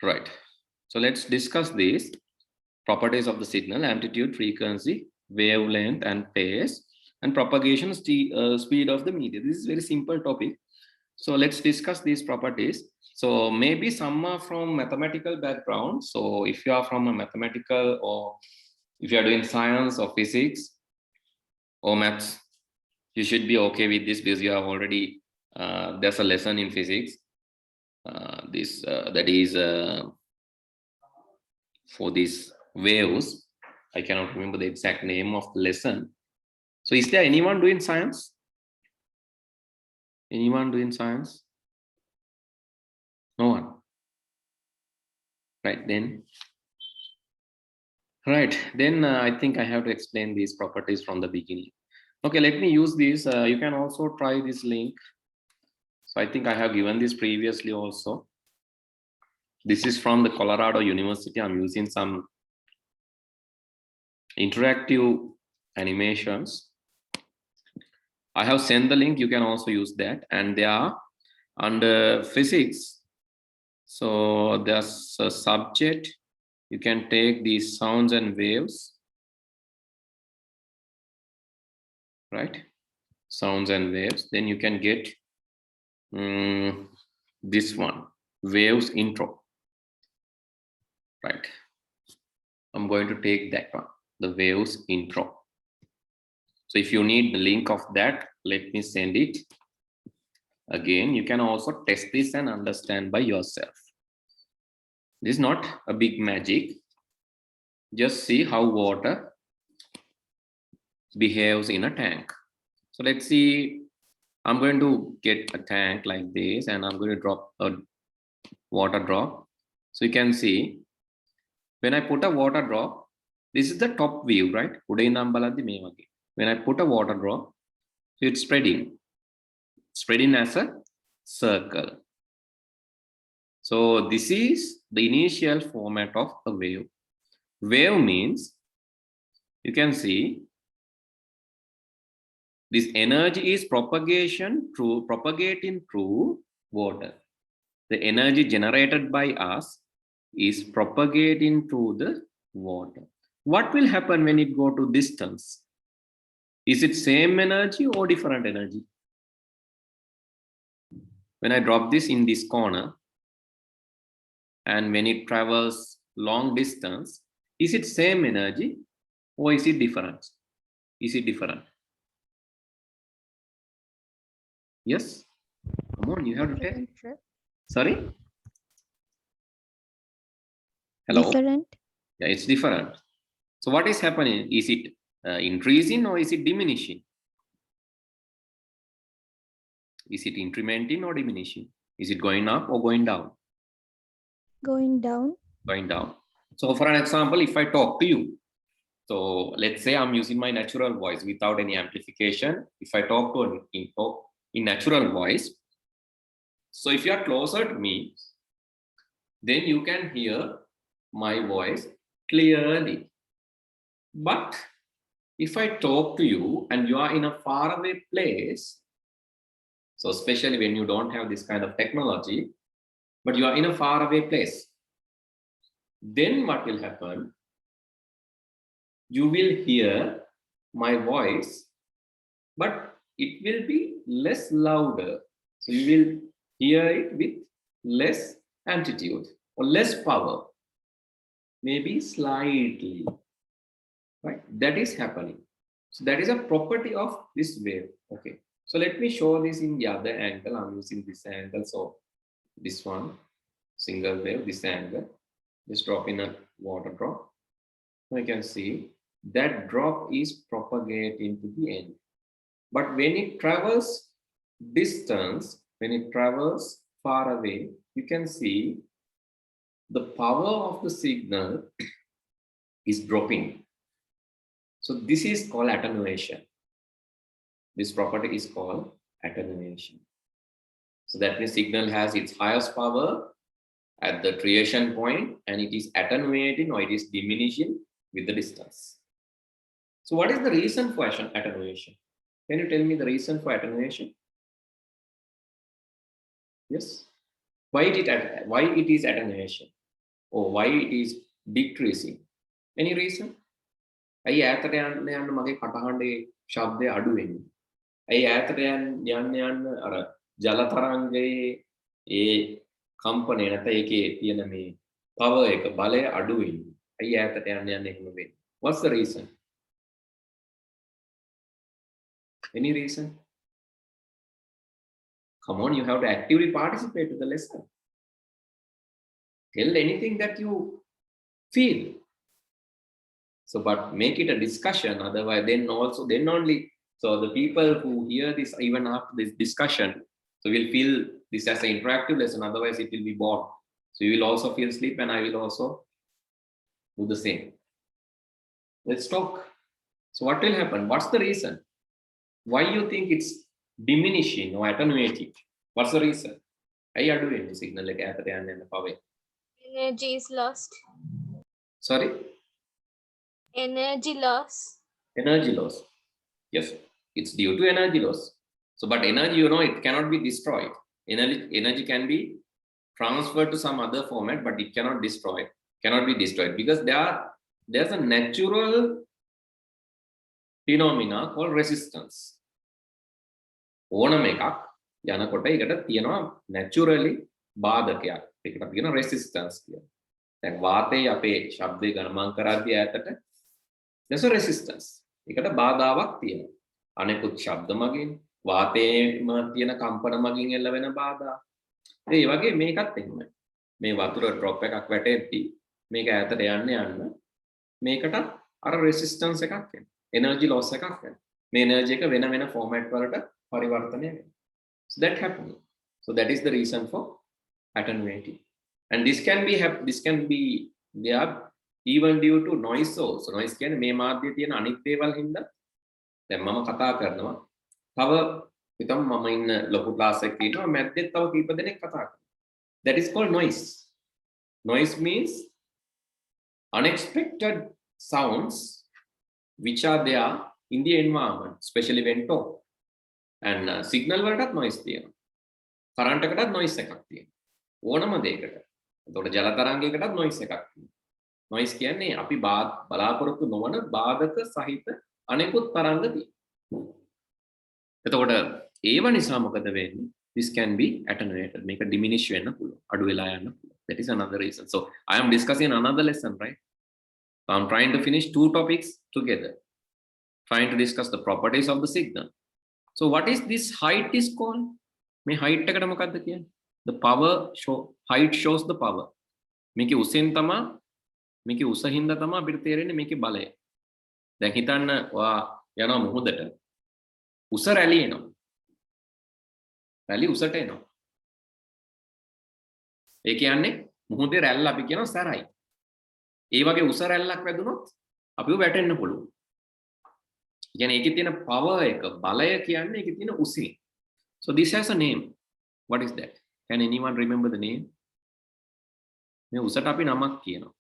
Right. So let's discuss these properties of the signal: amplitude, frequency, wavelength, and phase, and propagation speed of the media. This is very simple topic. So let's discuss these properties. So maybe some are from mathematical background. So if you are from a mathematical, or if you are doing science or physics or maths, you should be okay with this because you have already there's a lesson in physics. This that is for these waves. I cannot remember the exact name of the lesson. So is there anyone doing science? Anyone doing science? No one. Right then. Right, then I think I have to explain these properties from the beginning. Okay, let me use this. You can also try this link. So I think I have given this previously also. This is from the Colorado University. I'm using some interactive animations. I have sent the link. You can also use that. And they are under physics. So there's a subject. You can take these sounds and waves. Right? Sounds and waves. Then you can get this one, waves intro. Right. I'm going to take that one, the waves intro. So if you need the link of that, let me send it. Again, you can also test this and understand by yourself. This is not a big magic. Just see how water behaves in a tank. So let's see. I'm going to get a tank like this, and I'm going to drop a water drop. So you can see when I put a water drop, this is the top view, right? When I put a water drop, so it's spreading as a circle. So this is the initial format of a wave. Wave means, you can see, this energy is propagating through water. The energy generated by us is propagating through the water. What will happen when it go to distance? Is it same energy or different energy? When I drop this in this corner, and when it travels long distance, is it same energy or is it different? Is it different? Yes? Come on, you have to tell. Different, sir. Sorry? Hello? Different. Yeah, it's different. So what is happening? Is it increasing or is it diminishing? Is it incrementing or diminishing? Is it going up or going down? Going down. Going down. So for an example, if I talk to you, so let's say I'm using my natural voice without any amplification. If I talk in natural voice, so if you are closer to me, then you can hear my voice clearly. But if I talk to you and you are in a faraway place, so especially when you don't have this kind of technology, but you are in a faraway place, then what will happen? You will hear my voice, but it will be less louder. So you will hear it with less amplitude or less power, maybe slightly, right? That is happening. So that is a property of this wave. Okay. So let me show this in the other angle. I'm using this angle. So this one, single wave, this angle, just drop in a water drop. You can see that drop is propagating to the end. But when it travels distance, when it travels far away, you can see the power of the signal is dropping. So this is called attenuation. This property is called attenuation. So that means signal has its highest power at the triation point and it is attenuating or it is diminishing with the distance. So what is the reason for attenuation? Can you tell me the reason for attenuation? Yes. Why it is attenuation? or why it is decreasing? Any reason? ඇයි ඈතට යන්න යන්න මගේ කටහඬේ ශබ්දය අඩු වෙන්නේ? ඇයි ඈතට යන්න අර ජල තරංගයේ ඒ කම්පණය නැත්නම් ඒකේ තියෙන මේ power එක බලය අඩු වෙන්නේ? ඇයි ඈතට යන්න එහෙම වෙන්නේ? What's the reason? Any reason? Come on, you have to actively participate to the lesson. Tell anything that you feel. So, but make it a discussion. Otherwise, then only. So the people who hear this, even after this discussion, so will feel this as an interactive lesson. Otherwise, it will be bored. So you will also feel sleep, and I will also do the same. Let's talk. So what will happen? What's the reason? Why you think it's diminishing or attenuating? What's the reason? Why are doing the signal like and the power? Energy is lost. Sorry? Energy loss. Energy loss. Yes, it's due to energy loss. So, but energy, you know, it cannot be destroyed. Energy can be transferred to some other format, but it cannot be destroyed because there's a natural phenomena called resistance. ඕනම එකක් යනකොට ඒකට තියෙනවා naturally බාධකයක්. ඒකට අපි කියන resistance කියලා. දැන් වාතයේ අපේ ශබ්දේ ගමන් කරද්දී ඈතට there's a resistance. ඒකට බාධාවක් තියෙනවා. අනෙකුත් ශබ්ද මගින් වාතයේම තියෙන කම්පන මගින් එල්ල වෙන බාධා. ඒ වගේ මේකත් එහෙමයි. මේ වතුර ඩ්‍රොප් එකක් වැටෙද්දී මේක ඈතට යන්න මේකට අර resistance එකක් එනවා. energy loss එකක් වෙනවා. මේ energy එක වෙන format වලට පරිවර්තනය වෙනවා. So that happens. So that is the reason for attenuating. And this can be there even due to noise also. Noise කියන්නේ මේ මාධ්‍යයේ තියෙන අනිත් දේවල් හින්දා දැන් මම කතා කරනවා. තව හිතමු මම ඉන්න ලොකු ක්ලාස් එකක ඉන්නවා මැද්දේ තව කීප දෙනෙක් කතා කරනවා. That is called noise. Noise means unexpected sounds which are there in the environment, especially when talk. And signal වලටත් noise තියෙනවා. current එකටත් noise එකක් තියෙනවා. ඕනම දෙයකට. එතකොට ජල තරංගයකටත් noise එකක් තියෙනවා. noise කියන්නේ අපි බලාපොරොත්තු නොවන බාධක සහිත අනෙකුත් තරංග තියෙනවා. එතකොට ඒව නිසා මොකද වෙන්නේ? This can be attenuated. මේක diminish වෙන්න පුළුවන්. අඩු වෙලා යන්න පුළුවන්. That is another reason. So I am discussing another lesson, right? So I'm trying to finish two topics together. Trying to discuss the properties of the signal. So what is this height is called? මේ height එකට මොකක්ද කියන්නේ? The power height shows the power. මේකේ උසෙන් තමයි මේකේ උස හින්දා තමයි අපිට තේරෙන්නේ මේකේ බලය. දැන් හිතන්න ඔයා යනවා මුහුදට. උස රැලි එනවා. රැලි උසට එනවා. ඒ කියන්නේ මුහුදේ රැල්ල අපි කියනවා සැරයි. ඒ වගේ උස රැල්ලක් වැදුනොත් අපිව වැටෙන්න පුළුවන්. කියන්නේ ඒකේ තියෙන power එක බලය කියන්නේ ඒකේ තියෙන උසින්. So this has a name. What is that? Can anyone remember the name? මේ උසට අපි නමක් කියනවා.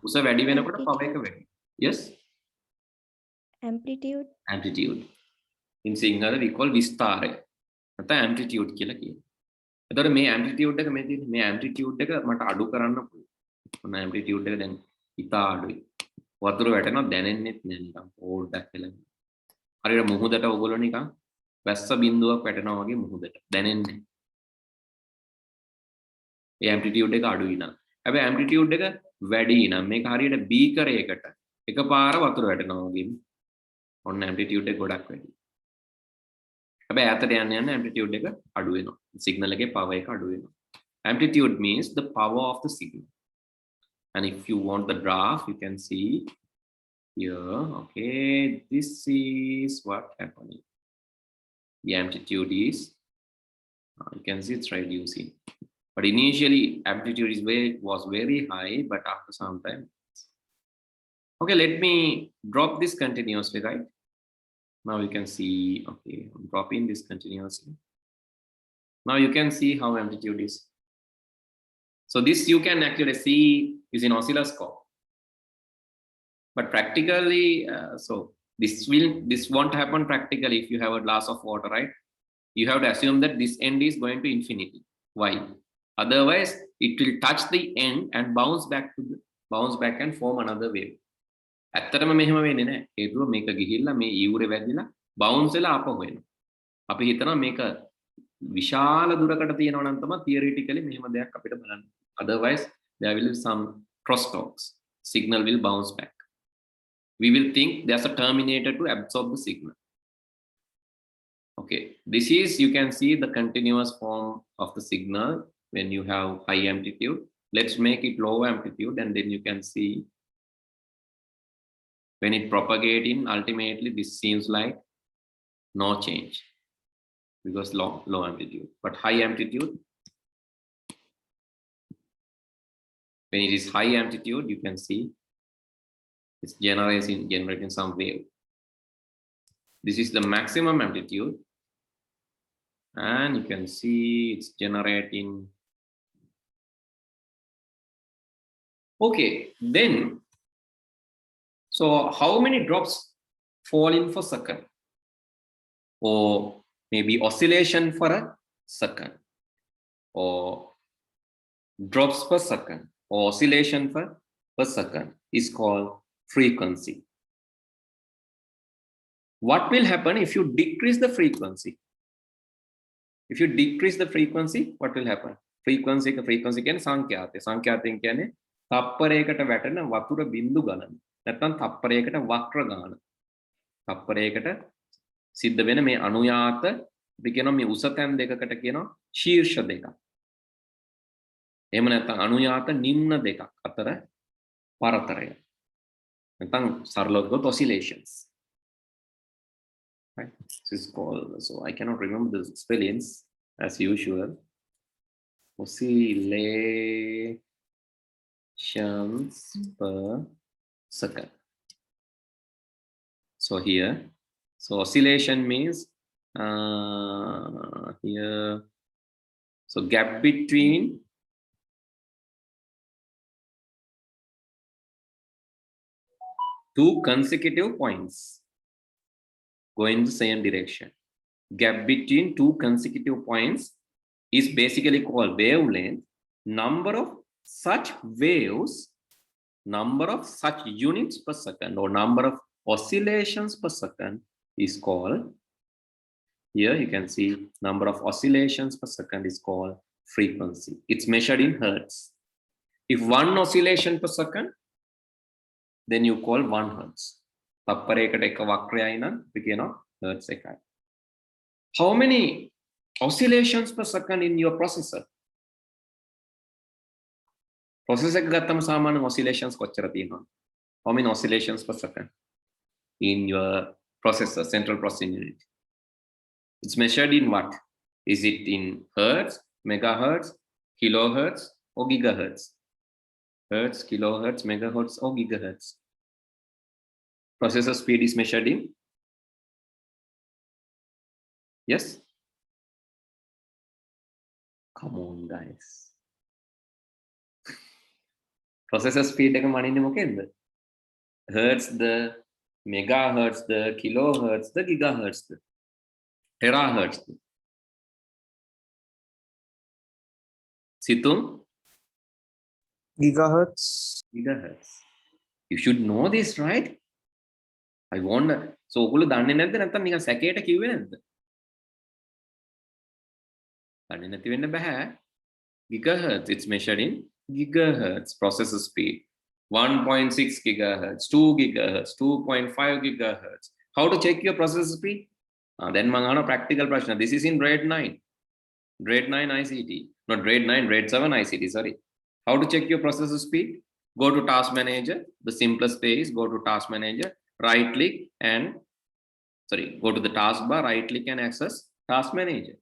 උස වැඩි වෙනකොට power එක වැඩි. Yes? Amplitude. Amplitude. In Sinhala we call විස්තාරය. නැත්නම් amplitude කියලා කියනවා. එතකොට මේ amplitude එක මේ තියෙන මේ amplitude එක මට අඩු කරන්න පුළුවන්. මොන amplitude එක දැන් ඉතා අඩුයි. වතුර වැටෙනවා දැනෙන්නෙත් නෑ නිකන් පොඩ්ඩක් වෙලා. හරියට මුහුදට ඔයගොල්ලෝ නිකන් වැස්ස බින්දුවක් වැටෙනවා වගේ මුහුදට දැනෙන්නේ. ඒ amplitude එක අඩුයි නම්. හැබැයි amplitude එක වැඩි නම් මේක හරියට බීකරයකට එකපාර වතුර වැටෙනවා වගේ. ඔන්න amplitude එක ගොඩක් වැඩි. හැබැයි ඈතට යන්න amplitude එක අඩු වෙනවා. signal එකේ power එක අඩු වෙනවා. Amplitude means the power of the signal. And if you want the graph, you can see here. Okay, this is what happening. The amplitude is, you can see it's reducing. But initially, amplitude was very high, but after some time. Okay, let me drop this continuously, right? Now you can see, okay, I'm dropping this continuously. Now you can see how amplitude is. So this you can actually see is in oscilloscope. But practically, so this won't happen practically if you have a glass of water, right? You have to assume that this end is going to infinity. Why? Otherwise, it will touch the end and bounce back and form another wave. ඇත්තටම මෙහෙම වෙන්නේ නැහැ. හේතුව මේක ගිහිල්ලා මේ ඊවුරේ වැදිලා bounce වෙලා ආපහු එනවා. අපි හිතනවා මේක විශාල දුරකට තියෙනවා නම් තමයි theoretically මෙහෙම දෙයක් අපිට බලන්න. Otherwise there will be some crosstalks. Signal will bounce back. We will think there's a terminator to absorb the signal. Okay, this is, you can see the continuous form of the signal when you have high amplitude. Let's make it low amplitude, and then you can see when it propagating, ultimately this seems like no change because low amplitude. But high amplitude, when it is high amplitude, you can see it's generating some wave. This is the maximum amplitude, and you can see it's generating. Okay, then, so how many drops fall in per second? Or maybe oscillation for a second, or drops per second, or oscillation per second is called frequency. What will happen if you decrease the frequency? If you decrease the frequency, what will happen? Frequency කියන්නේ සංඛ්‍යාතය. සංඛ්‍යාතයෙන් කියන්නේ තප්පරයකට වැටෙන වතුර බිඳු ගණන. නැත්නම් තප්පරයකට වක්‍ර ගාන. තප්පරයකට සිද්ධ වෙන මේ අනුයාත අපි කියනවා මේ උස තැන් දෙකකට කියනවා ශීර්ෂ දෙකක්. එහෙම නැත්නම් අනුයාත නිම්න දෙකක් අතර පරතරය. නැත්නම් සරලව ගොත් oscillations. Right? This is called, so I cannot remember the spellings as usual. Oscillations per second. So here, so oscillation means here, so gap between two consecutive points go in the same direction. Gap between two consecutive points is basically called wavelength. Number of such waves, number of such units per second, or number of oscillations per second is called, here you can see number of oscillations per second is called frequency. It's measured in hertz. If one oscillation per second, then you call 1 hertz. තප්පරයකට එක වක්‍රයයි නම් අපි කියනවා hertz එකයි. How many oscillations per second in your processor? Processor එක ගත්තම සාමාන්‍ය oscillations කොච්චර තියෙනවද? How many oscillations per second in your processor, central processing unit? It's measured in what? Is it in hertz, megahertz, kilohertz, or gigahertz? Hertz, kilohertz, megahertz, or gigahertz? Processor speed is measured in? Yes? Come on, guys. Processor speed එක මනින්නේ මොකෙන්ද? Hertz the, megahertz the, kilohertz the, gigahertz the, terahertz the. Situm? Gigahertz. Gigahertz. You should know this, right? I wonder. So ඔගොල්ලෝ දන්නේ නැද්ද නැත්නම් නිකන් සැකේට කිව්වේ නැද්ද? දන්නේ නැති වෙන්න බෑ. Gigahertz, it's measured in gigahertz processor speed. 1.6 gigahertz, 2 gigahertz, 2.5 gigahertz. How to check your processor speed? Then මම අහන practical ප්‍රශ්න. This is in grade 9. Grade 9 ICT. Not grade 9, grade 7 ICT, sorry. How to check your processor speed? Go to task manager. The simplest way is go to task manager, right click and, sorry, go to the taskbar, right click and access task manager.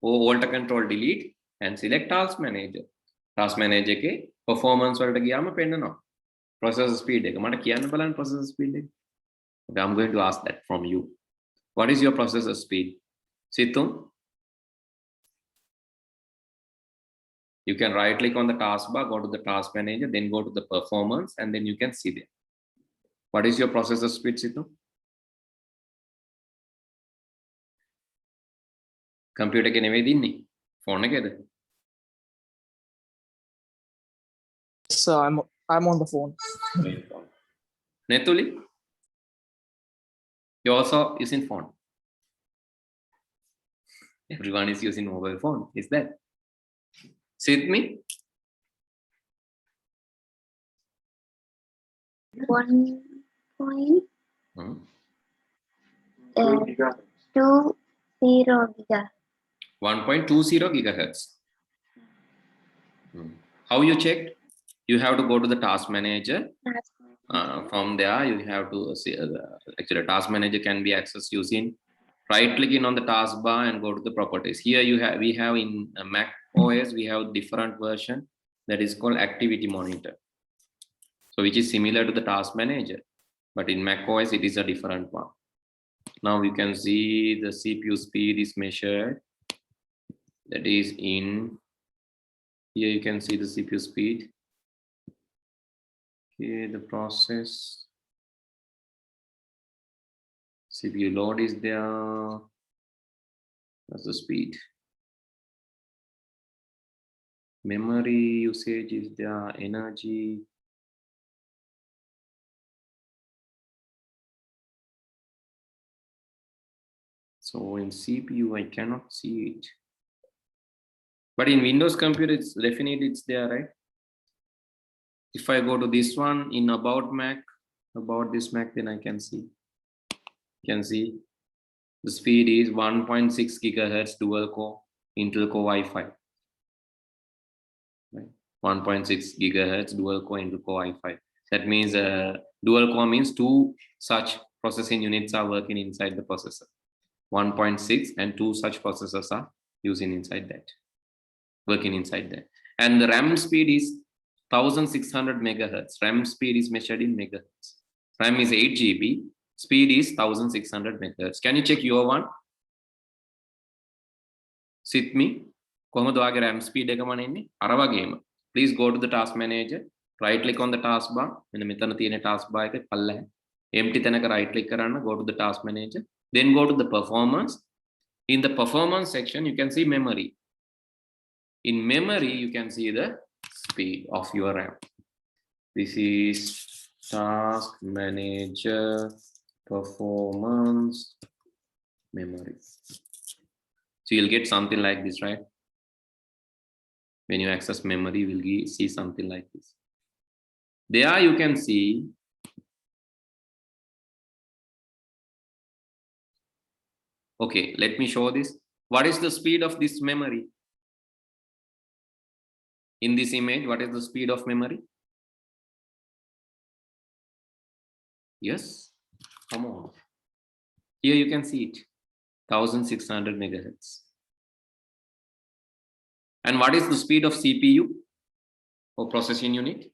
Or alt control delete and select task manager. Task manager ke performance වලට ගියාම පෙන්නනවා. Processor speed එක. මට කියන්න බලන්න processor speed එක. Okay, I'm going to ask that from you. What is your processor speed? Situm? You can right click on the taskbar, go to the task manager, then go to the performance, and then you can see there. What is your processor speed, Situ? Computer ke නෙවෙයි දින්නේ. Phone එකේද? So I'm on the phone. Netuli, you also using phone. Everyone is using mobile phone. Is that? Sit me. 1 point Hmm. 20 gigahertz. 1.20 gigahertz. How you checked? You have to go to the task manager. From there, you have to see. Actually, task manager can be accessed using right clicking on the taskbar and go to the properties. Here we have in Mac OS we have different version that is called activity monitor. So which is similar to the task manager, but in Mac OS it is a different one. Now you can see the CPU speed is measured. That is in here. You can see the CPU speed. Okay, the process. CPU load is there. That's the speed. Memory usage is there. Energy. So in CPU, I cannot see it. But in Windows computer, it's definitely it's there, right? If I go to this one in about this Mac, then I can see. You can see the speed is 1.6 gigahertz dual core Intel Core i5. Right? 1.6 gigahertz dual core Intel Core i5. That means dual core means two such processing units are working inside the processor. 1.6 and two such processors are using inside that, working inside that. And the RAM speed is 1600 megahertz. RAM speed is measured in megahertz. RAM is 8 GB. Speed is 1600 megahertz. Can you check your one? Sit me. කොහොමද ඔයාගේ RAM speed එක මනින්නේ? අර වගේම. Please go to the task manager. Right click on the taskbar. මෙන්න මෙතන තියෙන taskbar එක පල්ලෙහා. Empty තැනක right click කරන්න. Go to the task manager. Then go to the performance. In the performance section, you can see memory. In memory, you can see the speed of your RAM. This is task manager performance memory. So you'll get something like this, right? When you access memory, you will see something like this. There you can see okay, let me show this. What is the speed of this memory? In this image, what is the speed of memory? Yes, come on. Here you can see it, 1600 megahertz. And what is the speed of CPU or processing unit?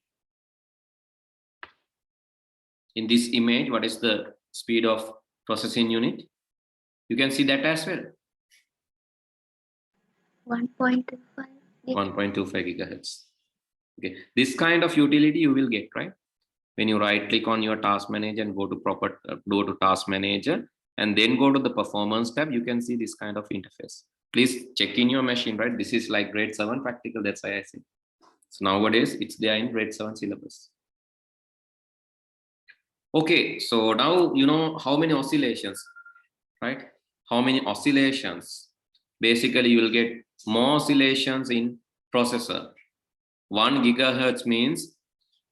In this image, what is the speed of processing unit? You can see that as well. 1.25. 1.25 gigahertz. Okay, this kind of utility you will get, right? When you right click on your task manager and go to task manager and then go to the performance tab, you can see this kind of interface. Please check in your machine, right? This is like grade 7 practical, that's why I say. So nowadays it's there in grade 7 syllabus. Okay, so now you know how many oscillations, right? How many oscillations? Basically, you will get more oscillations in processor. 1 gigahertz means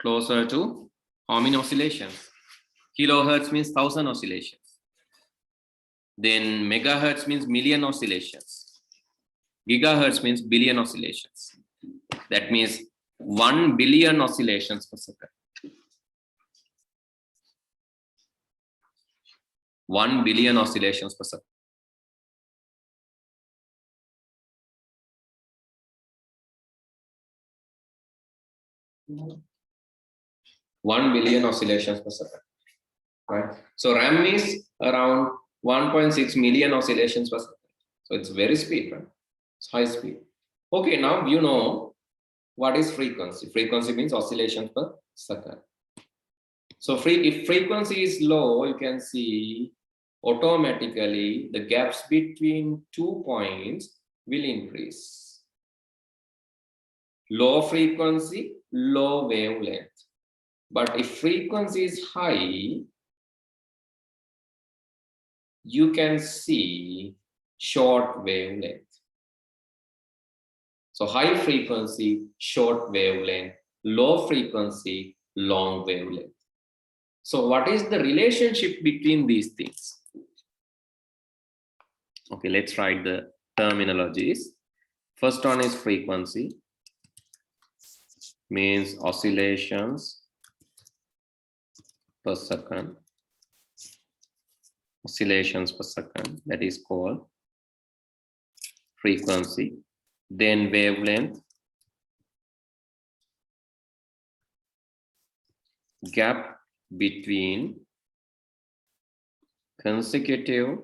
closer to how many oscillations? Kilohertz means 1000 oscillations. Then megahertz means million oscillations. Gigahertz means billion oscillations. That means 1 billion oscillations per second. 1 billion oscillations per second. One billion oscillations per second, right? So RAM is around 1.6 million oscillations per second. So it's very speed, right? It's high speed. Okay, now you know what is frequency. Frequency means oscillations per second. So if frequency is low, you can see automatically the gaps between 2 points will increase. Low frequency, low wavelength. But if frequency is high, you can see short wavelength. So high frequency, short wavelength, low frequency, long wavelength. So what is the relationship between these things? Okay, let's write the terminologies. First one is frequency, means oscillations per second. Oscillations per second, that is called frequency. Then wavelength, gap between consecutive,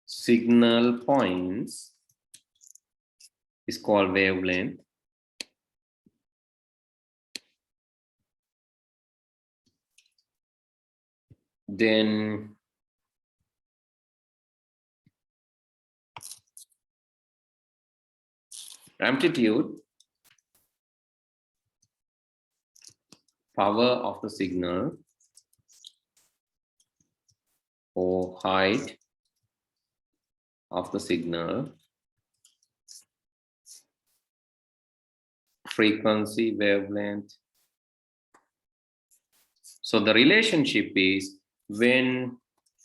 signal points is called wavelength. Then amplitude, power of the signal, or height of the signal, frequency, wavelength. So the relationship is when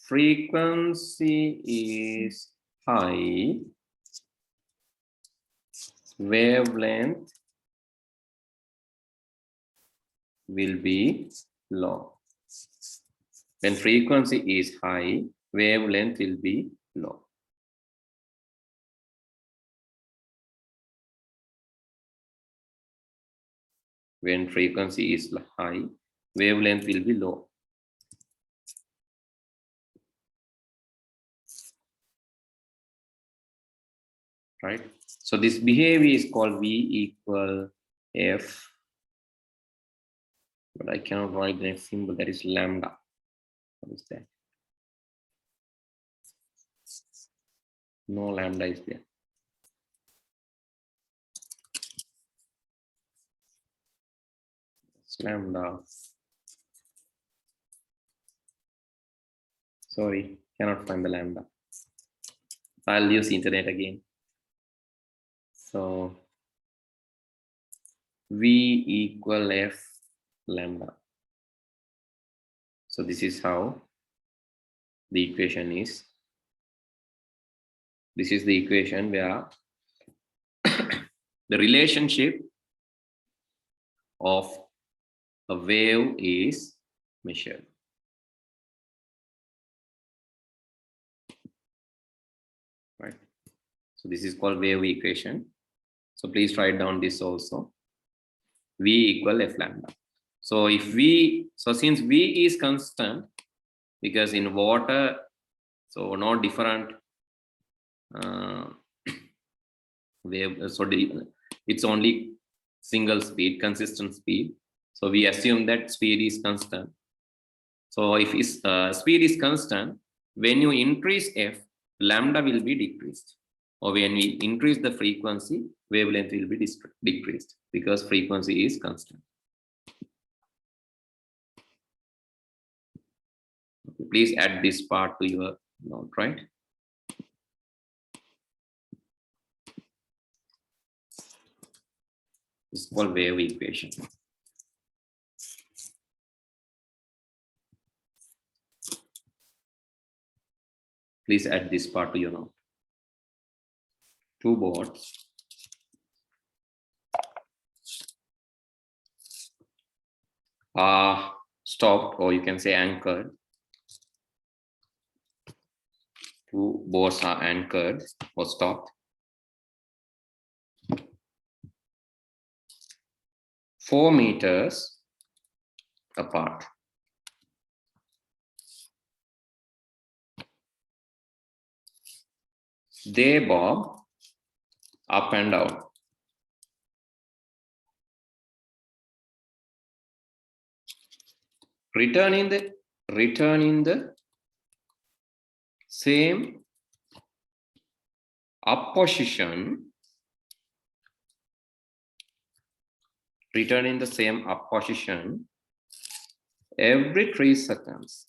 frequency is high, wavelength will be low. When frequency is high, wavelength will be low. When frequency is high, wavelength will be low. Right? So this behavior is called V equal F, but I cannot write the next symbol, that is lambda. What is that? No lambda is there. It's lambda. Sorry, cannot find the lambda. I'll use internet again. So V equal F lambda. So this is how the equation is. This is the equation where the relationship of a wave is measured. Right? So this is called wave equation. So please write down this also. V equal F lambda. So if V, so since V is constant, because in water, so no different wave, so it's only single speed, consistent speed. So we assume that speed is constant. So if speed is constant, when you increase F, lambda will be decreased. Or when we increase the frequency, wavelength will be decreased because frequency is constant. Okay, please add this part to your note, right? It's called wave equation. Please add this part to your note. Two boards are stopped, or you can say anchored. Two boards are anchored or stopped. 4 meters apart. They bob up and down. Returning the return in the same up position, return in the same up position every 3 seconds.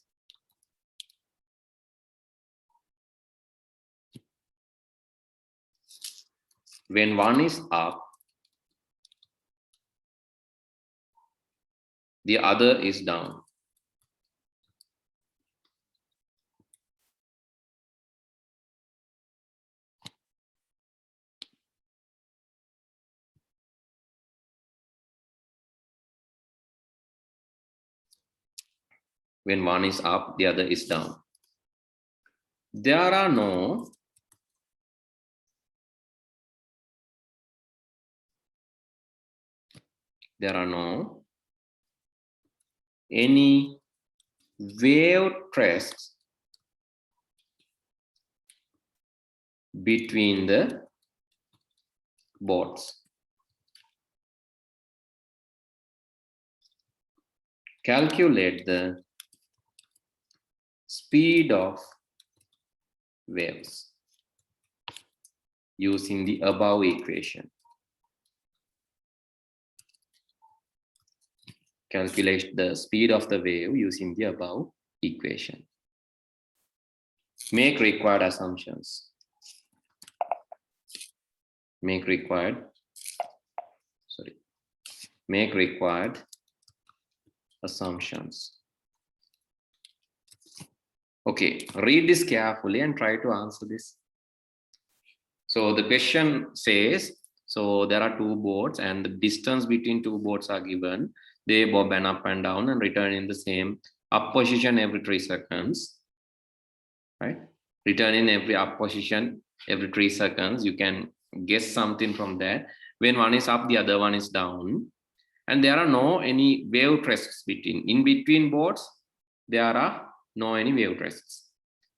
When one is up, the other is down. When one is up, the other is down. There are no any wave crests between the boats. Calculate the speed of waves using the above equation. Calculate the speed of the wave using the above equation. Make required assumptions. Make required assumptions. Okay, read this carefully and try to answer this. So the question says, so there are 2 boats and the distance between 2 boats are given. They bob and up and down and return in the same up position every 3 seconds, right? Return in every up position every 3 seconds. You can guess something from that. When one is up, the other one is down. And there are no any wave crests in between boats. There are no any wave crests.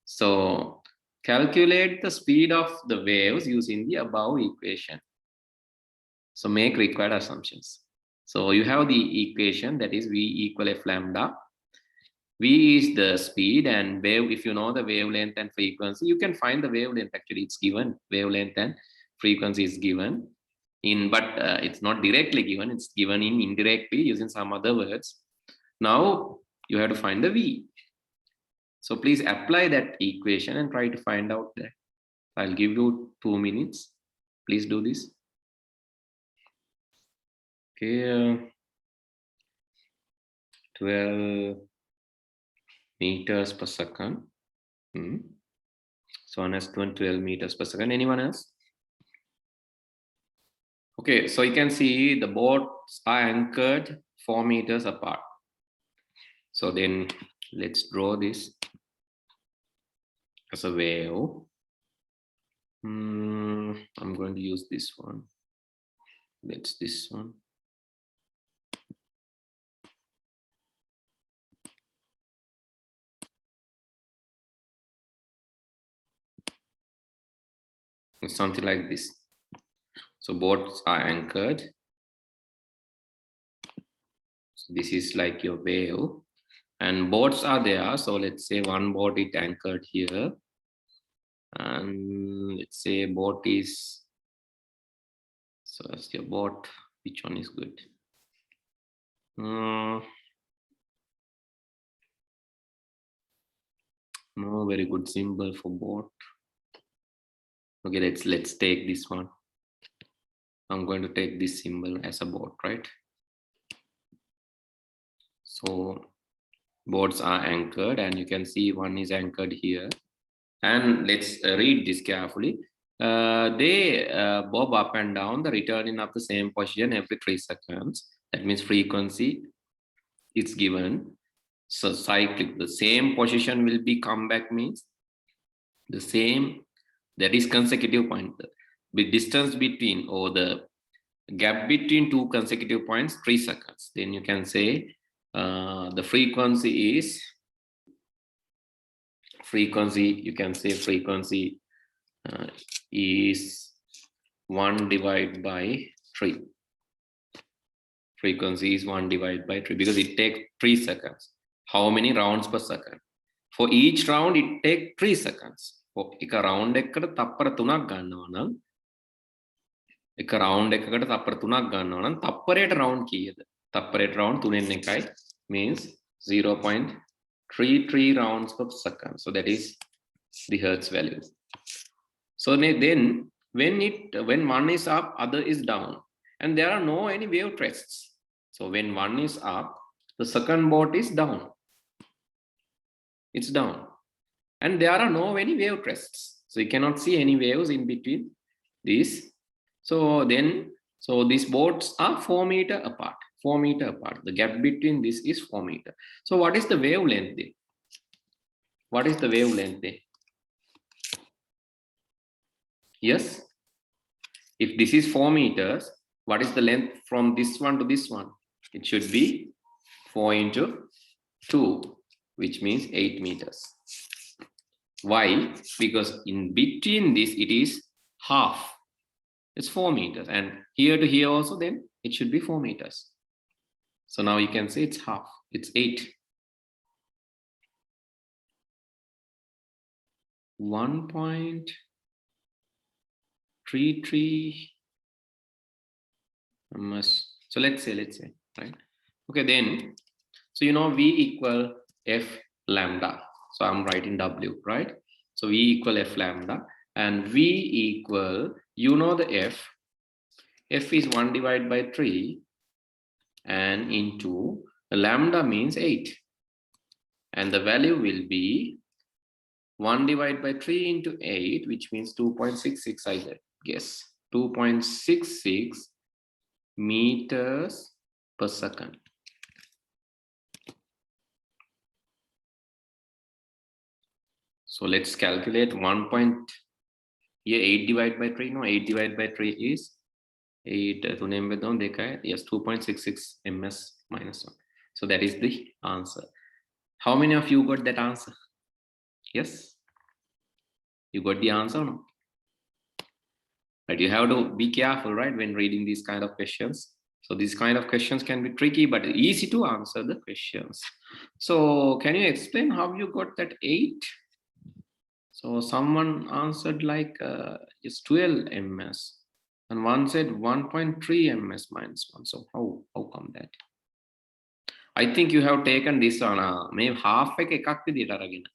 So calculate the speed of the waves using the above equation. So make required assumptions. So you have the equation that is V equal F lambda. V is the speed and wave. If you know the wavelength and frequency, you can find the wavelength. Actually, it's given. Wavelength and frequency is given but it's not directly given. It's given in indirectly using some other words. Now you have to find the V. So please apply that equation and try to find out that. I'll give you 2 minutes. Please do this. Okay, 12 meters per second. So one has 12 meters per second. Anyone else? Okay, so you can see the boats are anchored 4 meters apart. So then let's draw this as a wave. I'm going to use this one. That's this one. It's something like this. So boats are anchored. So this is like your wave. And boats are there. So let's say one boat is anchored here. And let's say boat is, so that's your boat. Which one is good? No very good symbol for boat. Okay, let's take this one. I'm going to take this symbol as a boat, right? So boats are anchored and you can see one is anchored here. And let's read this carefully. They bob up and down, the returning of the same position every 3 seconds. That means frequency it's given. So cyclic, the same position will be come back means the same, that is consecutive point. The distance between or the gap between 2 consecutive points 3 seconds. Then you can say the frequency is you can say frequency is 1 divided by 3. Frequency is 1 divided by 3 because it takes 3 seconds. How many rounds per second? For each round, it takes 3 seconds. For එක round එකකට තප්පර 3ක් ගන්නවා නම් එක round එකකට තප්පර 3ක් ගන්නවා නම් තප්පරයට round කීයද? තප්පරයට round 3න් එකයි means 0.33 rounds per second. So that is the hertz value. So then when one is up, other is down, and there are no any wave crests. So when one is up, the second boat is down. It's down, and there are no any wave crests. So you cannot see any waves in between these. So these boats are 4 meters apart. 4 meters apart. The gap between this is 4 meters. So what is the wavelength there? What is the wavelength there? Yes. If this is 4 meters, what is the length from this one to this one? It should be 4 into 2, which means 8 meters. Why? Because in between this, it is half. It's 4 meters. And here to here also, then it should be 4 meters. So now you can say it's half. It's 8. 1.33 ms. So let's say, right? Okay, then, so you know V equal F lambda. So I'm writing W, right? So V equal F lambda, and V equal, you know the F is 1 divided by 3 and into the lambda means 8, and the value will be 1 divided by 3 into 8, which means 2.66, I guess. 2.66 meters per second. So let's calculate 8 divided by 3. No, 8 divided by 3 is 8. Yes, 2.66 ms minus 1. So that is the answer. How many of you got that answer? Yes, you got the answer or no? But you have to be careful, right, when reading these kind of questions. So these kind of questions can be tricky, but easy to answer the questions. So can you explain how you got that 8? So someone answered like it's 12 ms, and one said 1.3 ms minus 1. So how come that? I think you have taken this on maybe half එකක් විදියට අරගෙන.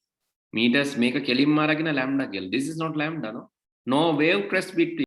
Meters make a kelim maragina lambda gel. This is not lambda, no? No wave crest between.